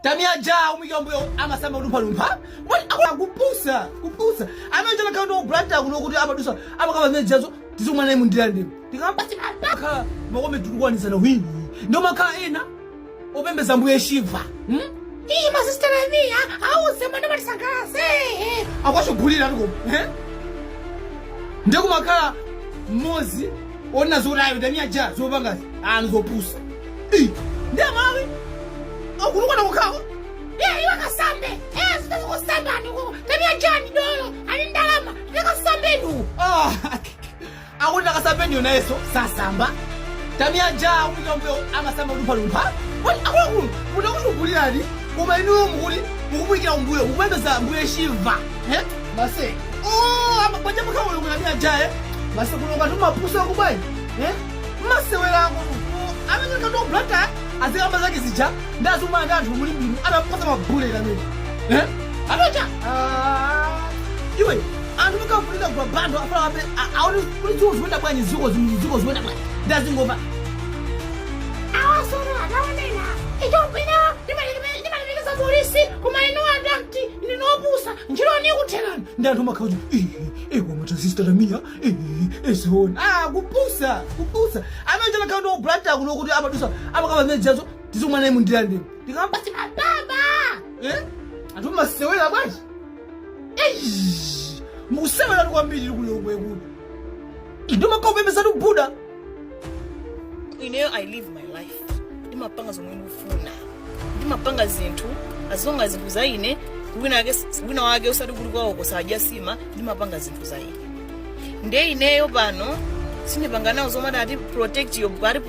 Tamia ja umigombo amasamba lumpa. What akupusa. Amanje nakando branda kunokuti abadusa abakaba nejazo tizumana mundirande. Tikambati baka makome tukwanisa na wini. Ndo makhala ena opembeza mbuye Shiva. Iyi masista na mia au sema ndo batisangase. Akwashugulira ndiko. Ndeko makhala mozi ona zorayo Tamia ja zobangazi anizopusa. Ndamawe akuruka nakukhawo iwa kasambe sitakusamba ndiko Tamia jani dolo alindalama ndikasambe ndu akuti akasambe ndiyo nayeso sasamba Tamia ja umigombo amasamba lumpa akulu mudakushugulirani koma inuyo mukubwikira umbuyo mukupembeza mbuye Shiva mase amagwanja mukhawo Tamia ja mase kulonga tumapusa kubwayi mase welangu amene kato blata azikamba zake zija ndazuma ndantu muri mbinu anapasa mabule kamene anocha iwe antu mukafunda kwa bando afala ape aoni kulizo zwenda bwanyi ziko zwenda bwanyi ndazingova awasoro anaonena ijobina ndimalekeza polisi kumaino andakti ndinobusa njironi kutelana ndantu makauzi kwa sister Tamia esona kupusa amanje nakando branda kunokuti abadusa abakaba nejazo tizumana mundirande tikambati baba antu masewera bwaji musewera kwambiri kuliyongwe kuno ndoma kopembeza Buddha. I live my life ndimapanga zomwe ndifuna ndimapanga zinthu azonga zinthu zaine wina wake usati kuli kwawo kusajja sima ndimapanga zinthu zaine nde ineyo pano sindipanga nawo zomwe ati protect your body